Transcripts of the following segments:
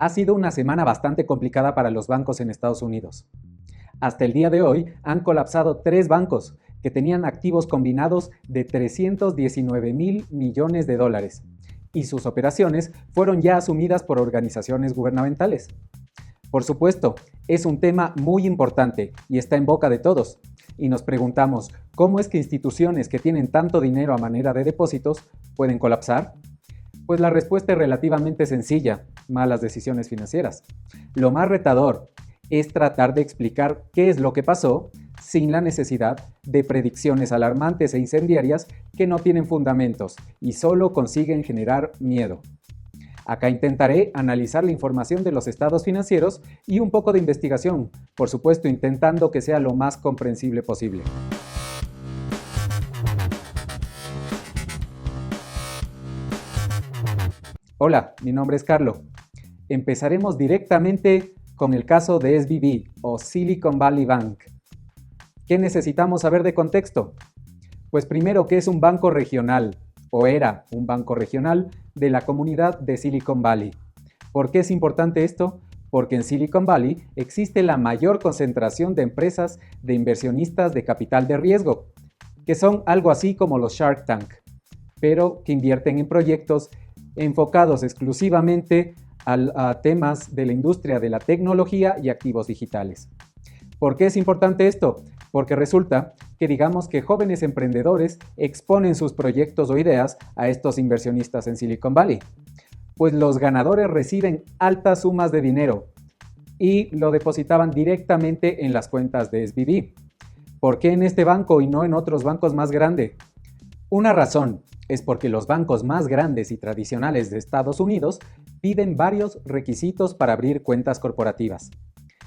Ha sido una semana bastante complicada para los bancos en Estados Unidos. Hasta el día de hoy han colapsado 3 bancos que tenían activos combinados de 319 mil millones de dólares y sus operaciones fueron ya asumidas por organizaciones gubernamentales. Por supuesto, es un tema muy importante y está en boca de todos. Y nos preguntamos, ¿cómo es que instituciones que tienen tanto dinero a manera de depósitos pueden colapsar? Pues la respuesta es relativamente sencilla: malas decisiones financieras. Lo más retador es tratar de explicar qué es lo que pasó sin la necesidad de predicciones alarmantes e incendiarias que no tienen fundamentos y solo consiguen generar miedo. Acá intentaré analizar la información de los estados financieros y un poco de investigación, por supuesto intentando que sea lo más comprensible posible. Hola, mi nombre es Carlo. Empezaremos directamente con el caso de SVB o Silicon Valley Bank. ¿Qué necesitamos saber de contexto? Pues primero que es un banco regional, o era un banco regional de la comunidad de Silicon Valley. ¿Por qué es importante esto? Porque en Silicon Valley existe la mayor concentración de empresas de inversionistas de capital de riesgo, que son algo así como los Shark Tank, pero que invierten en proyectos enfocados exclusivamente a temas de la industria de la tecnología y activos digitales. ¿Por qué es importante esto? Porque resulta que digamos que jóvenes emprendedores exponen sus proyectos o ideas a estos inversionistas en Silicon Valley. Pues los ganadores reciben altas sumas de dinero y lo depositaban directamente en las cuentas de SVB. ¿Por qué en este banco y no en otros bancos más grandes? Una razón es porque los bancos más grandes y tradicionales de Estados Unidos piden varios requisitos para abrir cuentas corporativas.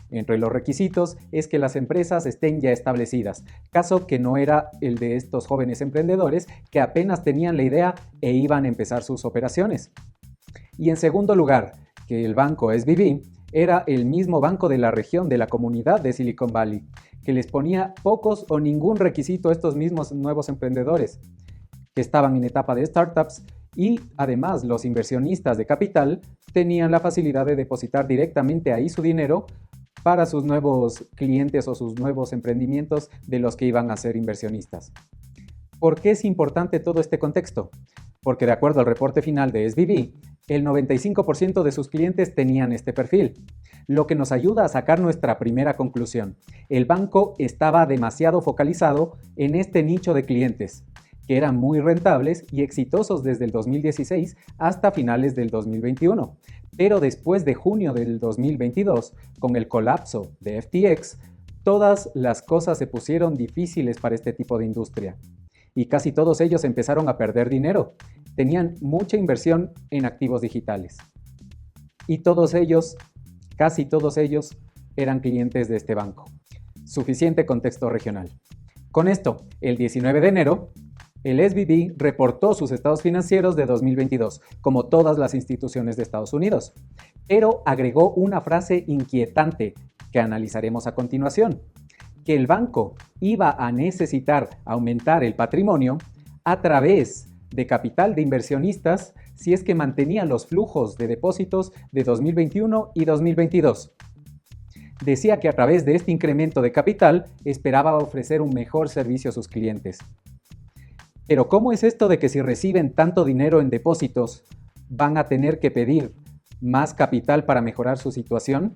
Entre los requisitos es que las empresas estén ya establecidas, caso que no era el de estos jóvenes emprendedores que apenas tenían la idea e iban a empezar sus operaciones. Y en segundo lugar, que el banco SVB era el mismo banco de la región de la comunidad de Silicon Valley, que les ponía pocos o ningún requisito a estos mismos nuevos emprendedores, que estaban en etapa de startups, y además los inversionistas de capital tenían la facilidad de depositar directamente ahí su dinero para sus nuevos clientes o sus nuevos emprendimientos de los que iban a ser inversionistas. ¿Por qué es importante todo este contexto? Porque de acuerdo al reporte final de SVB, el 95% de sus clientes tenían este perfil, lo que nos ayuda a sacar nuestra primera conclusión. El banco estaba demasiado focalizado en este nicho de clientes, que eran muy rentables y exitosos desde el 2016 hasta finales del 2021. Pero después de junio del 2022, con el colapso de FTX, todas las cosas se pusieron difíciles para este tipo de industria. Y casi todos ellos empezaron a perder dinero. Tenían mucha inversión en activos digitales. Y todos ellos, casi todos ellos, eran clientes de este banco. Suficiente contexto regional. Con esto, el 19 de enero, el SVB reportó sus estados financieros de 2022, como todas las instituciones de Estados Unidos, pero agregó una frase inquietante que analizaremos a continuación, que el banco iba a necesitar aumentar el patrimonio a través de capital de inversionistas si es que mantenía los flujos de depósitos de 2021 y 2022. Decía que a través de este incremento de capital esperaba ofrecer un mejor servicio a sus clientes. Pero ¿cómo es esto de que si reciben tanto dinero en depósitos van a tener que pedir más capital para mejorar su situación?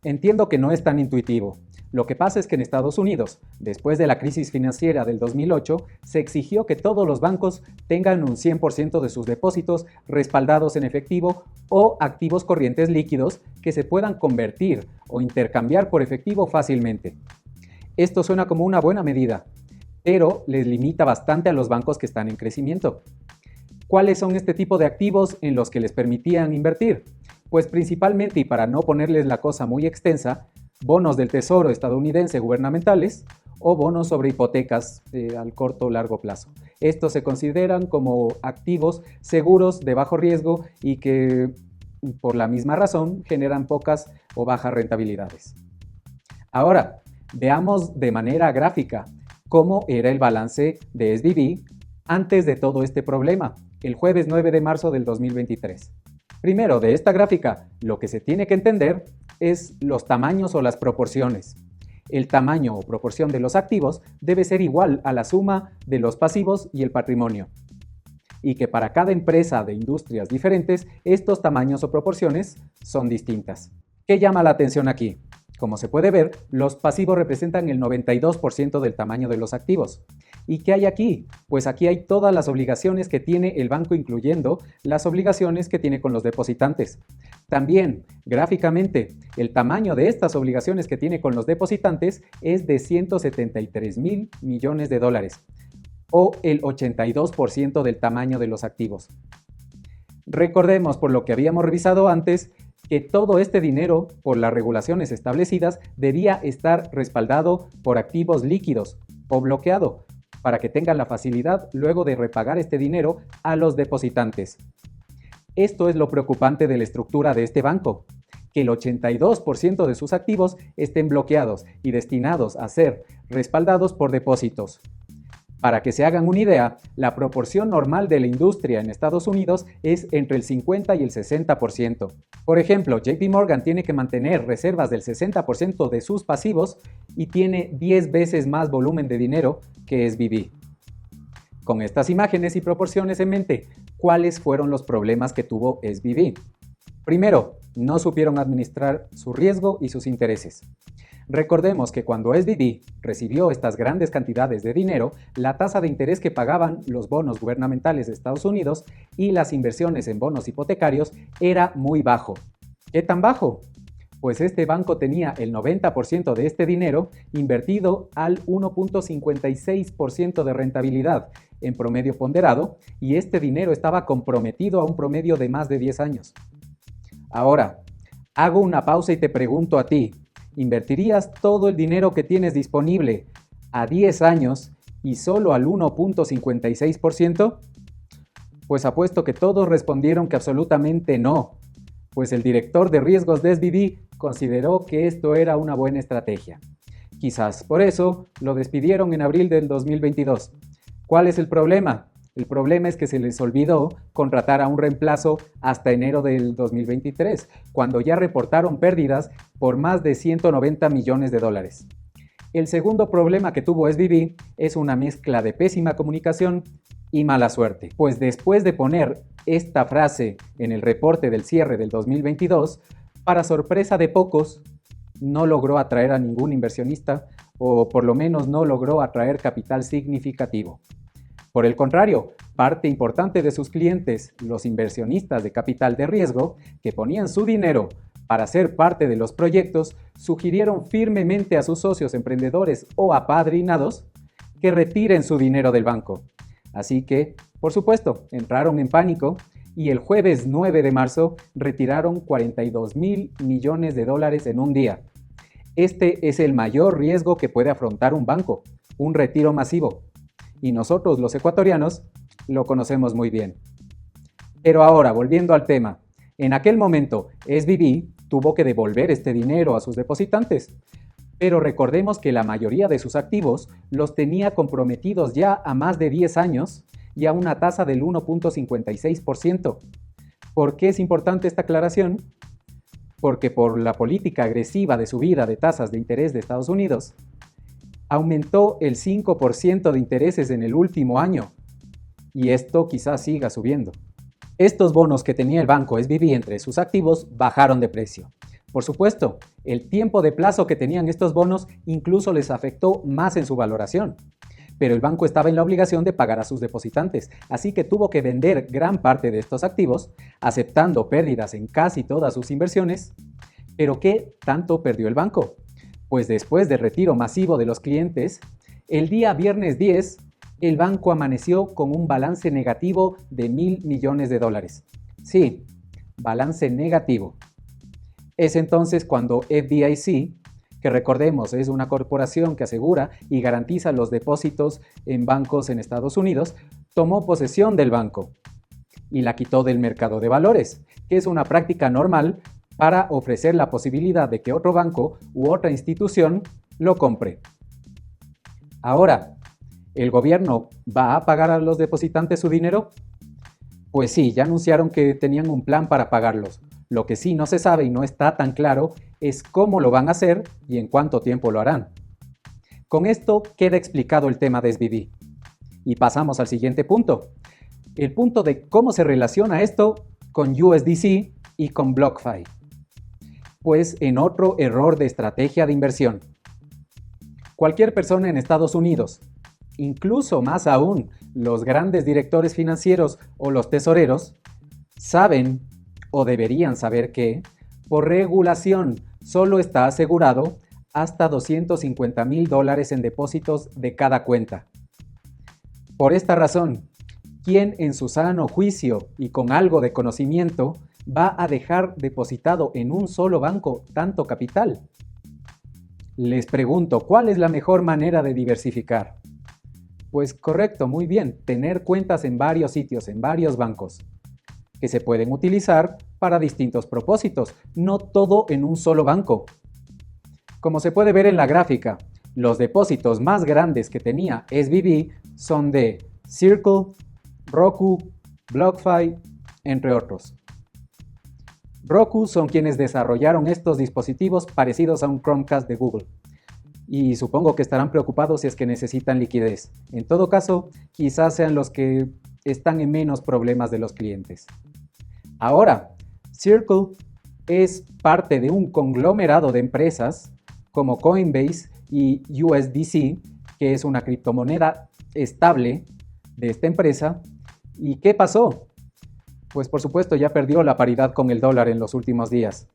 Entiendo que no es tan intuitivo. Lo que pasa es que en Estados Unidos, después de la crisis financiera del 2008, se exigió que todos los bancos tengan un 100% de sus depósitos respaldados en efectivo o activos corrientes líquidos que se puedan convertir o intercambiar por efectivo fácilmente. Esto suena como una buena medida, pero les limita bastante a los bancos que están en crecimiento. ¿Cuáles son este tipo de activos en los que les permitían invertir? Pues principalmente, y para no ponerles la cosa muy extensa, bonos del Tesoro estadounidense gubernamentales o bonos sobre hipotecas al corto o largo plazo. Estos se consideran como activos seguros de bajo riesgo y que por la misma razón generan pocas o bajas rentabilidades. Ahora, veamos de manera gráfica cómo era el balance de SVB antes de todo este problema, el jueves 9 de marzo del 2023. Primero, de esta gráfica, lo que se tiene que entender es los tamaños o las proporciones. El tamaño o proporción de los activos debe ser igual a la suma de los pasivos y el patrimonio. Y que para cada empresa de industrias diferentes, estos tamaños o proporciones son distintas. ¿Qué llama la atención aquí? Como se puede ver, los pasivos representan el 92% del tamaño de los activos. ¿Y qué hay aquí? Pues aquí hay todas las obligaciones que tiene el banco, incluyendo las obligaciones que tiene con los depositantes. También, gráficamente, el tamaño de estas obligaciones que tiene con los depositantes es de 173.000 millones de dólares, o el 82% del tamaño de los activos. Recordemos, por lo que habíamos revisado antes, que todo este dinero, por las regulaciones establecidas, debía estar respaldado por activos líquidos o bloqueado, para que tengan la facilidad luego de repagar este dinero a los depositantes. Esto es lo preocupante de la estructura de este banco, que el 82% de sus activos estén bloqueados y destinados a ser respaldados por depósitos. Para que se hagan una idea, la proporción normal de la industria en Estados Unidos es entre el 50 y el 60%. Por ejemplo, JP Morgan tiene que mantener reservas del 60% de sus pasivos y tiene 10 veces más volumen de dinero que SVB. Con estas imágenes y proporciones en mente, ¿cuáles fueron los problemas que tuvo SVB? Primero, no supieron administrar su riesgo y sus intereses. Recordemos que cuando SVB recibió estas grandes cantidades de dinero, la tasa de interés que pagaban los bonos gubernamentales de Estados Unidos y las inversiones en bonos hipotecarios era muy bajo. ¿Qué tan bajo? Pues este banco tenía el 90% de este dinero invertido al 1.56% de rentabilidad en promedio ponderado, y este dinero estaba comprometido a un promedio de más de 10 años. Ahora, hago una pausa y te pregunto a ti, ¿invertirías todo el dinero que tienes disponible a 10 años y solo al 1.56%? Pues apuesto que todos respondieron que absolutamente no, pues el director de riesgos de SVB consideró que esto era una buena estrategia. Quizás por eso lo despidieron en abril del 2022. ¿Cuál es el problema? El problema es que se les olvidó contratar a un reemplazo hasta enero del 2023, cuando ya reportaron pérdidas por más de 190 millones de dólares. El segundo problema que tuvo SVB es una mezcla de pésima comunicación y mala suerte, pues después de poner esta frase en el reporte del cierre del 2022, para sorpresa de pocos, no logró atraer a ningún inversionista, o por lo menos no logró atraer capital significativo. Por el contrario, parte importante de sus clientes, los inversionistas de capital de riesgo, que ponían su dinero para ser parte de los proyectos, sugirieron firmemente a sus socios emprendedores o apadrinados que retiren su dinero del banco. Así que, por supuesto, entraron en pánico y el jueves 9 de marzo retiraron 42.000 millones de dólares en un día. Este es el mayor riesgo que puede afrontar un banco, un retiro masivo. Y nosotros, los ecuatorianos, lo conocemos muy bien. Pero ahora, volviendo al tema, en aquel momento SVB tuvo que devolver este dinero a sus depositantes, pero recordemos que la mayoría de sus activos los tenía comprometidos ya a más de 10 años y a una tasa del 1.56%. ¿Por qué es importante esta aclaración? Porque por la política agresiva de subida de tasas de interés de Estados Unidos, aumentó el 5% de intereses en el último año, y esto quizás siga subiendo. Estos bonos que tenía el banco SVB entre sus activos bajaron de precio. Por supuesto, el tiempo de plazo que tenían estos bonos incluso les afectó más en su valoración, pero el banco estaba en la obligación de pagar a sus depositantes, así que tuvo que vender gran parte de estos activos, aceptando pérdidas en casi todas sus inversiones. ¿Pero qué tanto perdió el banco? Pues después del retiro masivo de los clientes, el día viernes 10, el banco amaneció con un balance negativo de 1.000 millones de dólares. Sí, balance negativo. Es entonces cuando FDIC, que recordemos es una corporación que asegura y garantiza los depósitos en bancos en Estados Unidos, tomó posesión del banco y la quitó del mercado de valores, que es una práctica normal para ofrecer la posibilidad de que otro banco u otra institución lo compre. Ahora, ¿el gobierno va a pagar a los depositantes su dinero? Pues sí, ya anunciaron que tenían un plan para pagarlos. Lo que sí no se sabe y no está tan claro es cómo lo van a hacer y en cuánto tiempo lo harán. Con esto queda explicado el tema de SVB. Y pasamos al siguiente punto. El punto de cómo se relaciona esto con USDC y con BlockFi. Pues en otro error de estrategia de inversión. Cualquier persona en Estados Unidos, incluso más aún los grandes directores financieros o los tesoreros, saben o deberían saber que, por regulación, solo está asegurado hasta $250,000 en depósitos de cada cuenta. Por esta razón, ¿quién en su sano juicio y con algo de conocimiento va a dejar depositado en un solo banco tanto capital? Les pregunto, ¿cuál es la mejor manera de diversificar? Pues correcto, muy bien, tener cuentas en varios sitios, en varios bancos, que se pueden utilizar para distintos propósitos, no todo en un solo banco. Como se puede ver en la gráfica, los depósitos más grandes que tenía SVB son de Circle, Roku, BlockFi, entre otros. Roku son quienes desarrollaron estos dispositivos parecidos a un Chromecast de Google. Y supongo que estarán preocupados si es que necesitan liquidez. En todo caso, quizás sean los que están en menos problemas de los clientes. Ahora, Circle es parte de un conglomerado de empresas como Coinbase y USDC, que es una criptomoneda estable de esta empresa. ¿Y qué pasó? Pues por supuesto ya perdió la paridad con el dólar en los últimos días,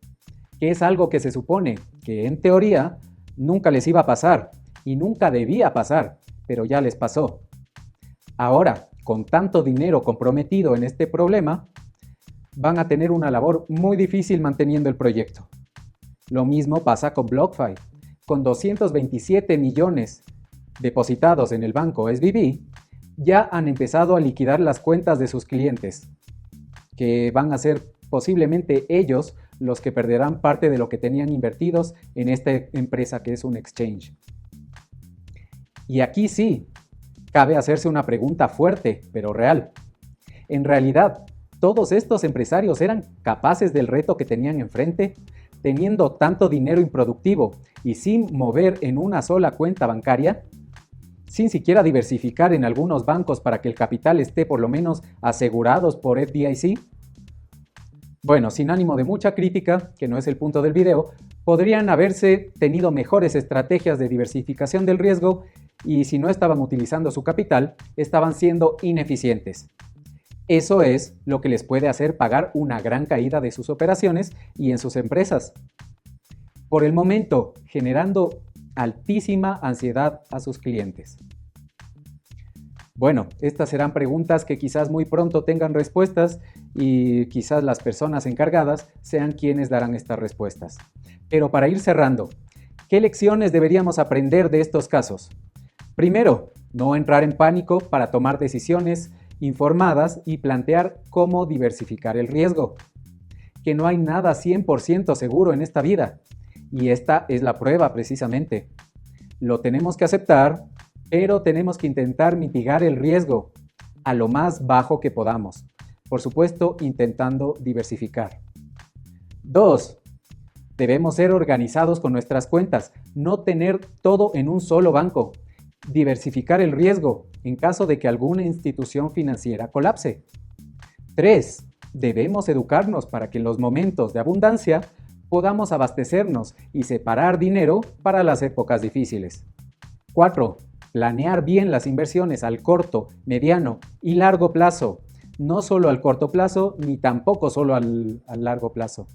que es algo que se supone que en teoría nunca les iba a pasar y nunca debía pasar, pero ya les pasó. Ahora, con tanto dinero comprometido en este problema, van a tener una labor muy difícil manteniendo el proyecto. Lo mismo pasa con BlockFi. Con 227 millones depositados en el banco SVB, ya han empezado a liquidar las cuentas de sus clientes, que van a ser posiblemente ellos los que perderán parte de lo que tenían invertidos en esta empresa que es un exchange. Y aquí sí, cabe hacerse una pregunta fuerte, pero real. En realidad, ¿todos estos empresarios eran capaces del reto que tenían enfrente, teniendo tanto dinero improductivo y sin mover en una sola cuenta bancaria? Sin siquiera diversificar en algunos bancos para que el capital esté por lo menos asegurados por FDIC? Bueno, sin ánimo de mucha crítica, que no es el punto del video, podrían haberse tenido mejores estrategias de diversificación del riesgo y si no estaban utilizando su capital, estaban siendo ineficientes. Eso es lo que les puede hacer pagar una gran caída de sus operaciones y en sus empresas. Por el momento, generando altísima ansiedad a sus clientes. Bueno, estas serán preguntas que quizás muy pronto tengan respuestas y quizás las personas encargadas sean quienes darán estas respuestas. Pero para ir cerrando, ¿qué lecciones deberíamos aprender de estos casos? Primero, no entrar en pánico para tomar decisiones informadas y plantear cómo diversificar el riesgo. Que no hay nada 100% seguro en esta vida. Y esta es la prueba precisamente. Lo tenemos que aceptar, pero tenemos que intentar mitigar el riesgo a lo más bajo que podamos. Por supuesto, intentando diversificar. 2. Debemos ser organizados con nuestras cuentas, no tener todo en un solo banco. Diversificar el riesgo en caso de que alguna institución financiera colapse. 3. Debemos educarnos para que en los momentos de abundancia podamos abastecernos y separar dinero para las épocas difíciles. 4. Planear bien las inversiones al corto, mediano y largo plazo. No solo al corto plazo, ni tampoco solo al largo plazo.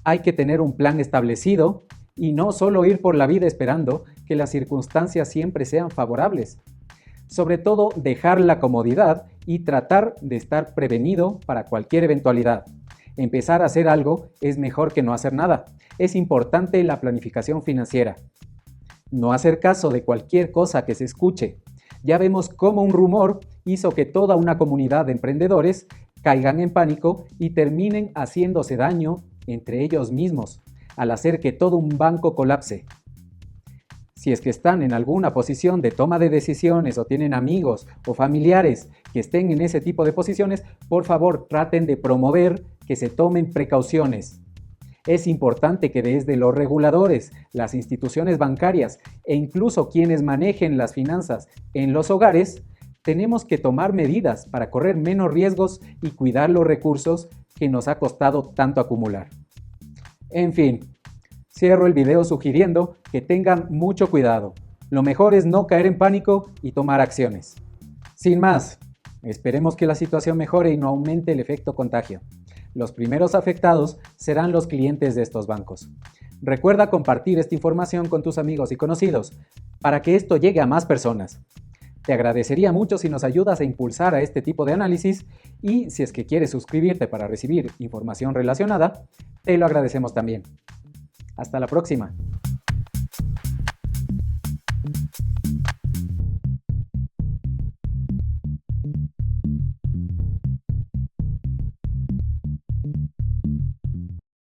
Hay que tener un plan establecido y no solo ir por la vida esperando que las circunstancias siempre sean favorables. Sobre todo, dejar la comodidad y tratar de estar prevenido para cualquier eventualidad. Empezar a hacer algo es mejor que no hacer nada. Es importante la planificación financiera. No hacer caso de cualquier cosa que se escuche. Ya vemos cómo un rumor hizo que toda una comunidad de emprendedores caigan en pánico y terminen haciéndose daño entre ellos mismos, al hacer que todo un banco colapse. Si es que están en alguna posición de toma de decisiones o tienen amigos o familiares que estén en ese tipo de posiciones, por favor traten de promover que se tomen precauciones. Es importante que desde los reguladores, las instituciones bancarias e incluso quienes manejen las finanzas en los hogares, tenemos que tomar medidas para correr menos riesgos y cuidar los recursos que nos ha costado tanto acumular. En fin, cierro el video sugiriendo que tengan mucho cuidado. Lo mejor es no caer en pánico y tomar acciones. Sin más, esperemos que la situación mejore y no aumente el efecto contagio. Los primeros afectados serán los clientes de estos bancos. Recuerda compartir esta información con tus amigos y conocidos para que esto llegue a más personas. Te agradecería mucho si nos ayudas a impulsar a este tipo de análisis y si es que quieres suscribirte para recibir información relacionada, te lo agradecemos también. Hasta la próxima.